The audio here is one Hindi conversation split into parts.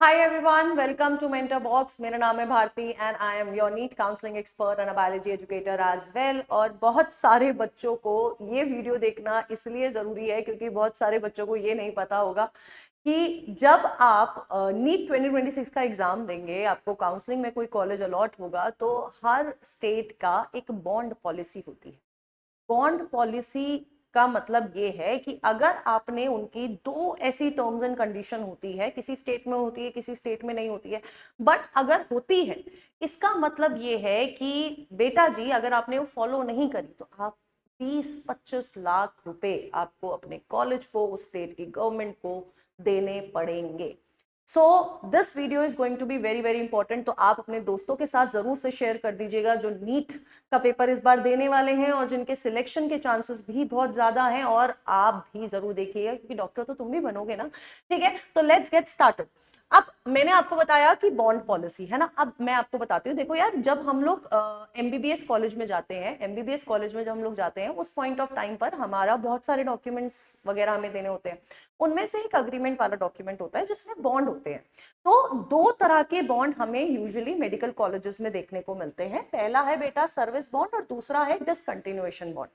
Hi everyone, welcome to Mentor Box. मेरा नाम है Bharti and I am your NEET counseling expert and a biology educator as well. और बहुत सारे बच्चों को ये वीडियो देखना इसलिए ज़रूरी है क्योंकि बहुत सारे बच्चों को ये नहीं पता होगा कि जब आप नीट 2026 का एग्जाम देंगे, आपको काउंसलिंग में कोई कॉलेज अलॉट होगा तो हर स्टेट का एक बॉन्ड पॉलिसी होती है। बॉन्ड पॉलिसी का मतलब ये है कि अगर आपने उनकी दो ऐसी टर्म्स एंड कंडीशन होती है, किसी स्टेट में होती है, किसी स्टेट में नहीं होती है, बट अगर होती है, इसका मतलब ये है कि बेटा जी अगर आपने वो फॉलो नहीं करी तो आप 20-25 लाख रुपए आपको अपने कॉलेज को, उस स्टेट की गवर्नमेंट को देने पड़ेंगे। So this video is going to be very very important, तो आप अपने दोस्तों के साथ जरूर से शेयर कर दीजिएगा जो नीट का पेपर इस बार देने वाले हैं और जिनके सिलेक्शन के चांसेस भी बहुत ज्यादा हैं। और आप भी जरूर देखिएगा क्योंकि डॉक्टर तो तुम भी बनोगे ना। ठीक है, तो लेट्स गेट स्टार्टेड। अब मैंने आपको बताया कि बॉन्ड पॉलिसी है ना। अब मैं आपको बताती हूँ, देखो यार, जब हम लोग एमबीबीएस कॉलेज में जाते हैं, एमबीबीएस कॉलेज में जब हम लोग जाते हैं उस पॉइंट ऑफ टाइम पर हमारा बहुत सारे डॉक्यूमेंट्स वगैरह हमें देने होते हैं। उनमें से एक अग्रीमेंट वाला डॉक्यूमेंट होता है जिसमें बॉन्ड होते हैं। तो दो तरह के बॉन्ड हमें यूजुअली मेडिकल कॉलेजेस में देखने को मिलते हैं। पहला है बेटा सर्विस बॉन्ड और दूसरा है डिसकंटिन्यूएशन बॉन्ड।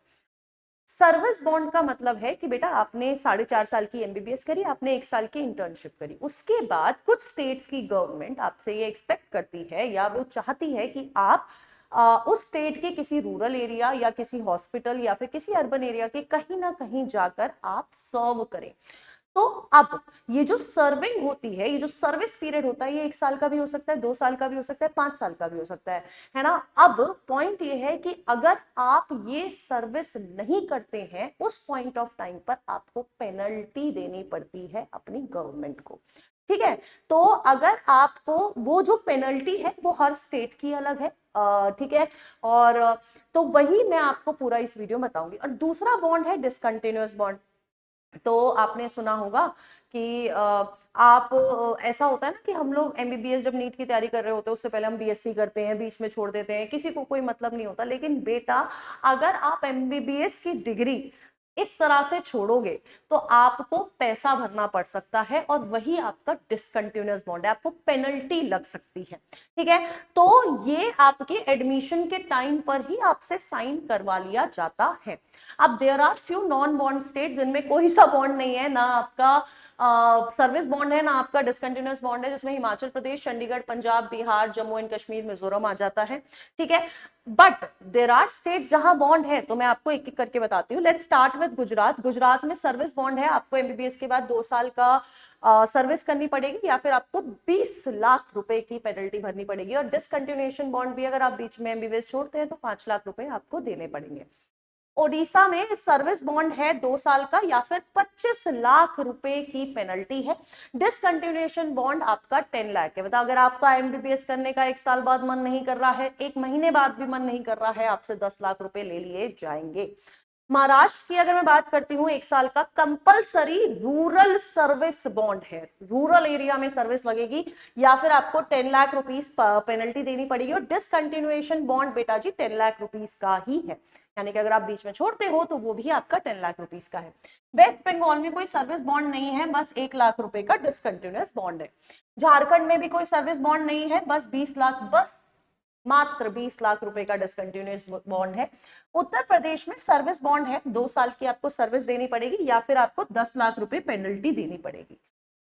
सर्विस बॉन्ड का मतलब है कि बेटा आपने 4.5 साल की एमबीबीएस करी, आपने 1 साल की इंटर्नशिप करी, उसके बाद कुछ स्टेट्स की गवर्नमेंट आपसे ये एक्सपेक्ट करती है या वो चाहती है कि आप उस स्टेट के किसी रूरल एरिया या किसी हॉस्पिटल या फिर किसी अर्बन एरिया के कहीं ना कहीं जाकर आप सर्व करें। तो अब ये जो सर्विंग होती है, ये जो सर्विस पीरियड होता है, ये 1 साल का भी हो सकता है, 2 साल का भी हो सकता है, 5 साल का भी हो सकता है ना। अब पॉइंट ये है कि अगर आप ये सर्विस नहीं करते हैं उस पॉइंट ऑफ टाइम पर आपको पेनल्टी देनी पड़ती है अपनी गवर्नमेंट को। ठीक है, तो अगर आपको वो जो पेनल्टी है वो हर स्टेट की अलग है। ठीक है, और तो वही मैं आपको पूरा इस वीडियो में बताऊंगी। और दूसरा बॉन्ड है डिसकंटिन्यूअस बॉन्ड। तो आपने सुना होगा कि आप ऐसा होता है ना कि हम लोग एमबीबीएस जब नीट की तैयारी कर रहे होते हैं उससे पहले हम बीएससी करते हैं, बीच में छोड़ देते हैं, किसी को कोई मतलब नहीं होता। लेकिन बेटा अगर आप एमबीबीएस की डिग्री इस तरह से छोड़ोगे तो आपको पैसा भरना पड़ सकता है और वही आपका डिसकंटिन्यूअस बॉन्ड है, आपको पेनल्टी लग सकती है। ठीक है, तो ये आपके एडमिशन के टाइम पर ही आपसे साइन करवा लिया जाता है। अब there are few non bond state जिनमें कोई सा बॉन्ड नहीं है, ना आपका सर्विस बॉन्ड है ना आपका डिसकंटिन्यूअस बॉन्ड है, जिसमें हिमाचल प्रदेश, चंडीगढ़, पंजाब, बिहार, जम्मू एंड कश्मीर, मिजोरम आ जाता है। ठीक है, बट देर आर स्टेट्स जहां बॉन्ड है, तो मैं आपको एक एक करके बताती हूँ। Let's start with Gujarat. Gujarat में सर्विस बॉन्ड है, आपको एमबीबीएस के बाद 2 साल का सर्विस करनी पड़ेगी या फिर आपको 20 लाख रुपए की पेनल्टी भरनी पड़ेगी। और डिसकंटिन्यूएशन बॉन्ड भी अगर आप बीच में एमबीबीएस छोड़ते हैं तो 5 लाख रुपए आपको देने पड़ेंगे। ओडिशा में सर्विस बॉन्ड है 2 साल का या फिर 25 लाख रुपए की पेनल्टी है। डिसकंटिन्यूएशन बॉन्ड आपका 10 लाख है। बताओ, अगर आपका एमबीबीएस करने का 1 साल बाद मन नहीं कर रहा है, 1 महीने बाद भी मन नहीं कर रहा है, आपसे 10 लाख रुपए ले लिए जाएंगे। महाराष्ट्र की अगर मैं बात करती हूँ, 1 साल का कंपलसरी रूरल सर्विस बॉन्ड है, रूरल एरिया में सर्विस लगेगी या फिर आपको 10 लाख रुपीस पेनल्टी देनी पड़ेगी। और डिसकंटिन्यूएशन बॉन्ड बेटा जी 10 लाख रुपीस का ही है, यानी कि अगर आप बीच में छोड़ते हो तो वो भी आपका 10 लाख रुपीस का है। वेस्ट बंगाल में कोई सर्विस बॉन्ड नहीं है, बस 1 लाख रुपए का डिसकंटिन्यूअस बॉन्ड है। झारखंड में भी कोई सर्विस बॉन्ड नहीं है, बस 20 लाख, बस मात्र 20 लाख रुपए का डिसकंटिन्यूअस बॉन्ड है। उत्तर प्रदेश में सर्विस बॉन्ड है, 2 साल की आपको सर्विस देनी पड़ेगी या फिर आपको 10 लाख रुपए पेनल्टी देनी पड़ेगी।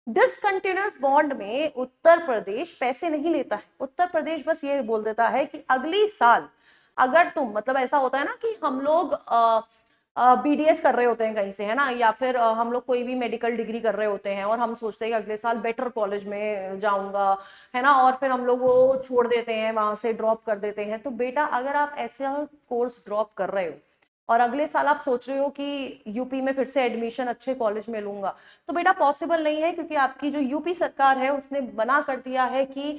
डिसकंटिन्यूअस बॉन्ड में उत्तर प्रदेश पैसे नहीं लेता है। उत्तर प्रदेश बस ये बोल देता है कि अगली साल अगर तुम, मतलब ऐसा होता है ना कि हम लोग बीडीएस कर रहे होते हैं कहीं से, है ना, या फिर हम लोग कोई भी मेडिकल डिग्री कर रहे होते हैं और हम सोचते हैं कि अगले साल बेटर कॉलेज में जाऊंगा, है ना, और फिर हम लोग वो छोड़ देते हैं, वहां से ड्रॉप कर देते हैं। तो बेटा अगर आप ऐसा कोर्स ड्रॉप कर रहे हो और अगले साल आप सोच रहे हो कि यूपी में फिर से एडमिशन अच्छे कॉलेज में लूंगा, तो बेटा पॉसिबल नहीं है, क्योंकि आपकी जो यूपी सरकार है उसने मना कर दिया है कि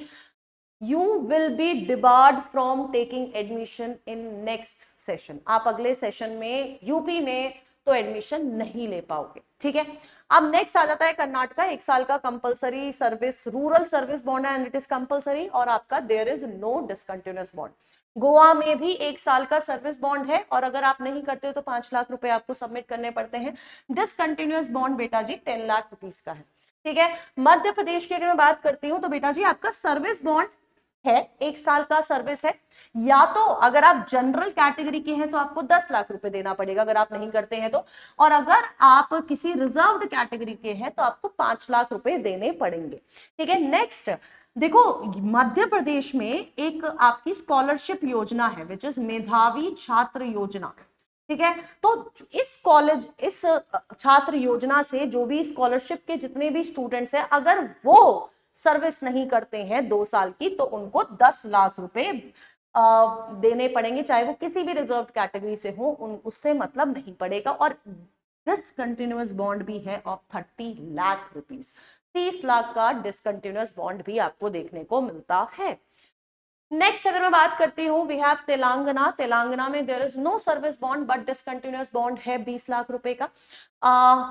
you will be debarred from taking admission in next session। आप अगले सेशन में यूपी में तो एडमिशन नहीं ले पाओगे। ठीक है, अब नेक्स्ट आ जाता है कर्नाटका। 1 साल का compulsory service rural service bond है एंड इट इज कंपलसरी, और आपका there is no discontinuous bond. Goa में भी 1 साल का सर्विस बॉन्ड है और अगर आप नहीं करते हो तो 5 लाख रुपए आपको सबमिट करने पड़ते हैं। डिसकंटिन्यूअस बॉन्ड बेटा जी 10 लाख रुपीस का है। ठीक है। मध्य प्रदेश की अगर मैं बात करती हूँ तो बेटा जी आपका सर्विस बॉन्ड है, 1 साल का सर्विस है। या तो अगर आप जनरल कैटेगरी के हैं तो आपको 10 लाख रुपए देना पड़ेगा अगर आप नहीं करते हैं तो, और अगर आप किसी रिजर्व्ड कैटेगरी के हैं तो आपको 5 लाख रुपए देने पड़ेंगे। ठीक है। नेक्स्ट देखो, मध्य प्रदेश में एक आपकी स्कॉलरशिप योजना है विच इज मेधावी छात्र योजना। ठीक है। तो इस छात्र योजना से जो भी स्कॉलरशिप के जितने भी स्टूडेंट्स हैं, अगर वो सर्विस नहीं करते हैं 2 साल की, तो उनको 10 लाख रुपए देने पड़ेंगे, चाहे वो किसी भी रिजर्व कैटेगरी से हो, उससे मतलब नहीं पड़ेगा। और डिसकंटिन्यूअस बॉन्ड भी है ऑफ 30 लाख रुपीज, 30 लाख का डिसकंटिन्यूअस बॉन्ड भी आपको देखने को मिलता है। नेक्स्ट अगर मैं बात करती हूँ, वी हैव तेलंगाना। तेलंगाना में there is no service bond but discontinuous bond है 20 लाख रुपए का।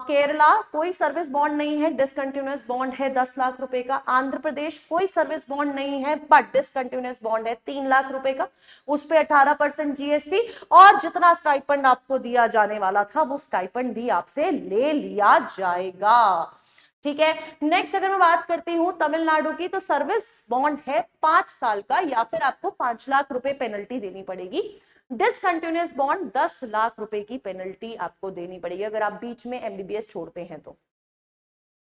केरला कोई सर्विस बॉन्ड नहीं है, डिसकंटिन्यूअस बॉन्ड है 10 लाख रुपए का। आंध्र प्रदेश कोई सर्विस बॉन्ड नहीं है बट डिसकंटिन्यूअस बॉन्ड है 3 लाख रुपए का, उस पे 18% जीएसटी, और जितना स्टाइपेंड आपको दिया जाने वाला था वो स्टाइपेंड भी आपसे ले लिया जाएगा। ठीक है। नेक्स्ट अगर मैं बात करती हूं तमिलनाडु की, तो सर्विस बॉन्ड है 5 साल का, या फिर आपको 5 लाख रुपए पेनल्टी देनी पड़ेगी। डिसकंटिन्यूअस बॉन्ड 10 लाख रुपए की पेनल्टी आपको देनी पड़ेगी अगर आप बीच में एमबीबीएस छोड़ते हैं तो।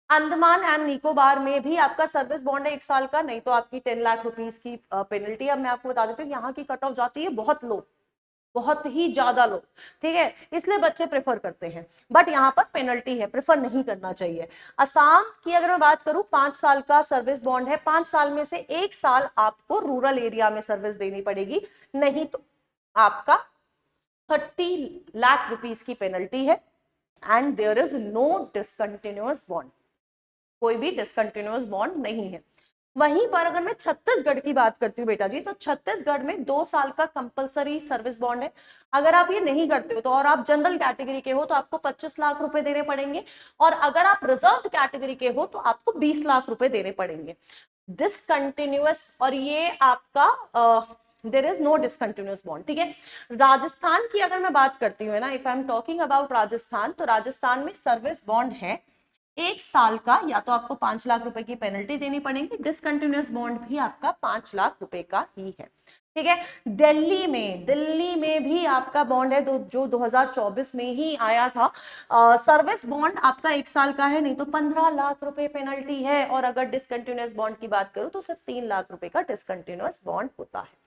अंडमान एंड निकोबार में भी आपका सर्विस बॉन्ड है 1 साल का, नहीं तो आपकी 10 लाख रुपीज की पेनल्टी। अब मैं आपको बता देती हूँ यहाँ की कट ऑफ जाती है बहुत लो, बहुत ही ज्यादा लोग। ठीक है, इसलिए बच्चे प्रेफर करते हैं, बट यहाँ पर पेनल्टी है, प्रेफर नहीं करना चाहिए। असम की अगर मैं बात करूं, 5 साल का सर्विस बॉन्ड है, 5 साल में से 1 साल आपको रूरल एरिया में सर्विस देनी पड़ेगी, नहीं तो आपका 30 लाख रुपीज की पेनल्टी है। And there is no discontinuous bond, कोई भी डिसकंटिन्यूअस बॉन्ड नहीं है। वहीं पर अगर मैं छत्तीसगढ़ की बात करती हूँ बेटा जी, तो छत्तीसगढ़ में 2 साल का कंपलसरी सर्विस बॉन्ड है। अगर आप ये नहीं करते हो तो, और आप जनरल कैटेगरी के हो, तो आपको 25 लाख रुपए देने पड़ेंगे, और अगर आप रिजर्व कैटेगरी के हो तो आपको 20 लाख रुपए देने पड़ेंगे डिसकंटिन्यूअस। और ये आपका there is no discontinuous bond. ठीक है। राजस्थान की अगर मैं बात करती हूँ ना, if I am talking about Rajasthan, तो राजस्थान में सर्विस बॉन्ड है 1 साल का, या तो आपको 5 लाख रुपए की पेनल्टी देनी पड़ेगी, डिसकंटिन्यूअस बॉन्ड भी आपका 5 लाख रुपए का ही है। ठीक है। दिल्ली में भी आपका बॉन्ड है जो 2024 में ही आया था। सर्विस बॉन्ड आपका 1 साल का है, नहीं तो 15 लाख रुपए पेनल्टी है, और अगर डिसकंटिन्यूअस बॉन्ड की बात करूं तो सिर्फ 3 लाख रुपए का डिसकंटिन्यूअस बॉन्ड होता है।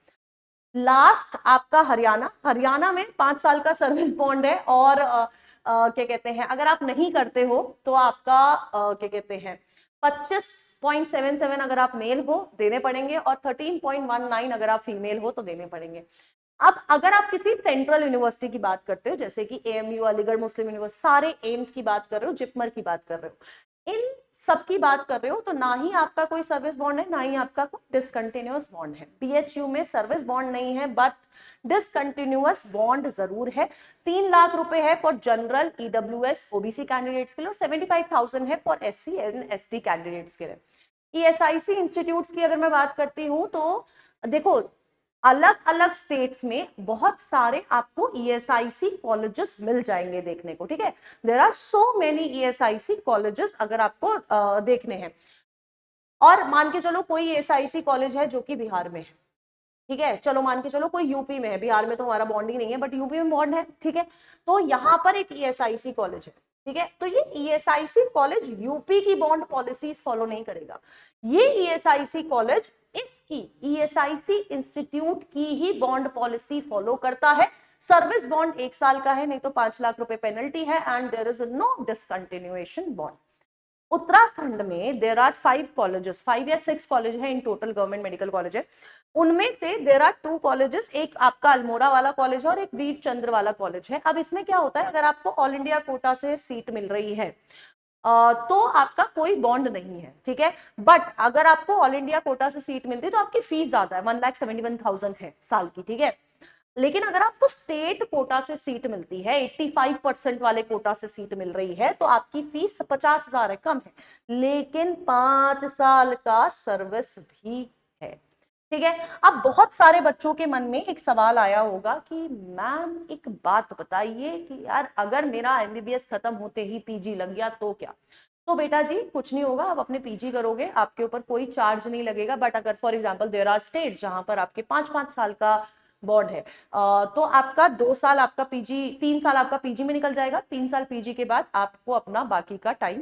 लास्ट आपका हरियाणा में 5 साल का सर्विस बॉन्ड है, और क्या कहते हैं, अगर आप नहीं करते हो तो आपका क्या कहते हैं 25.77 अगर आप मेल हो देने पड़ेंगे, और 13.19 अगर आप फीमेल हो तो देने पड़ेंगे। अब अगर आप किसी सेंट्रल यूनिवर्सिटी की बात करते हो, जैसे कि एएमयू, अलीगढ़ मुस्लिम यूनिवर्सिटी, सारे एम्स की बात कर रहे हो, जिपमर की बात कर रहे हो, इन सब की बात कर रहे हो, तो ना ही आपका कोई सर्विस बॉन्ड है, ना ही आपका कोई डिसकंटिन्यूअस बॉन्ड है। बीएचयू में सर्विस बॉन्ड नहीं है बट डिसकंटिन्यूअस बॉन्ड जरूर है। 3 लाख रुपए है for general, EWS, OBC candidates के लिए, और 75,000 है for SC and ST candidates के लिए। ईएसआईसी इंस्टीट्यूट्स की अगर मैं बात करती हूँ तो देखो, अलग अलग स्टेट्स में बहुत सारे आपको ईएसआईसी कॉलेजेस मिल जाएंगे देखने को। ठीक है, there are so many ESIC colleges अगर आपको देखने हैं। और मान के चलो कोई ईएसआईसी कॉलेज है जो कि बिहार में है, ठीक है, चलो मान के चलो कोई यूपी में है, बिहार में तो हमारा बॉन्ड ही नहीं है, बट यूपी में बॉन्ड है। ठीक है, तो यहाँ पर एक ईएसआईसी कॉलेज है, ठीक है, तो ये ईएसआईसी कॉलेज यूपी की बॉन्ड पॉलिसीज फॉलो नहीं करेगा। ये ईएसआईसी कॉलेज इसकी ईएसआईसी इंस्टीट्यूट की ही बॉन्ड पॉलिसी फॉलो करता है। सर्विस बॉन्ड 1 साल का है, नहीं तो 5 लाख रुपए पेनल्टी है, and there is no discontinuation bond. Uttarakhand में देर आर 5 कॉलेजेस, 5 या 6 कॉलेज है in total, government medical college है। उनमें से देर आर 2 कॉलेजेस, एक आपका अल्मोड़ा वाला कॉलेज है और एक वीर चंद्र वाला कॉलेज है। अब इसमें क्या होता है, अगर आपको ऑल इंडिया कोटा से सीट मिल रही है तो आपका कोई बॉन्ड नहीं है। ठीक है, बट अगर आपको ऑल इंडिया कोटा से सीट मिलती है तो आपकी फीस ज्यादा है, 1,71,000 है साल की। ठीक है, लेकिन अगर आपको स्टेट कोटा से सीट मिलती है, 85% वाले कोटा से सीट मिल रही है, तो आपकी फीस 50,000 है, कम है, लेकिन 5 साल का सर्विस भी है। ठीक है, अब बहुत सारे बच्चों के मन में एक सवाल आया होगा कि मैम एक बात बताइए कि यार अगर मेरा एमबीबीएस खत्म होते ही पीजी लग गया तो क्या? तो बेटा जी कुछ नहीं होगा, आप अपने पीजी करोगे, आपके ऊपर कोई चार्ज नहीं लगेगा। बट अगर for example there are states जहां पर आपके 5-5 साल का बॉन्ड है, तो आपका 2 साल आपका पीजी, 3 साल आपका पीजी में निकल जाएगा। 3 साल पीजी के बाद आपको अपना बाकी का टाइम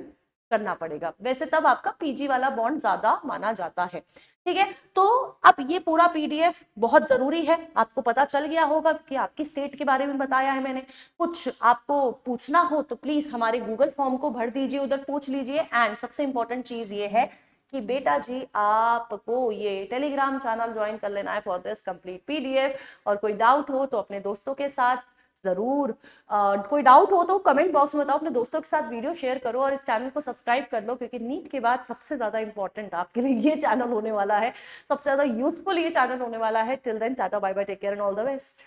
करना पड़ेगा, वैसे तब आपका पीजी वाला बॉन्ड ज्यादा माना जाता है। ठीक है, तो अब ये पूरा पीडीएफ बहुत जरूरी है, आपको पता चल गया होगा कि आपकी स्टेट के बारे में बताया है मैंने। कुछ आपको पूछना हो तो प्लीज हमारे गूगल फॉर्म को भर दीजिए, उधर पूछ लीजिए। एंड सबसे इंपॉर्टेंट चीज ये है कि बेटा जी आपको ये टेलीग्राम चैनल ज्वाइन कर लेना है फॉर दिस कंप्लीट पीडीएफ। और कोई डाउट हो तो अपने दोस्तों के साथ जरूर, कोई डाउट हो तो कमेंट बॉक्स में बताओ, अपने दोस्तों के साथ वीडियो शेयर करो और इस चैनल को सब्सक्राइब कर लो, क्योंकि नीट के बाद सबसे ज्यादा इंपॉर्टेंट आपके लिए ये चैनल होने वाला है, सबसे ज्यादा यूजफुल ये चैनल होने वाला है। Till then tata bye bye, take care and all the best.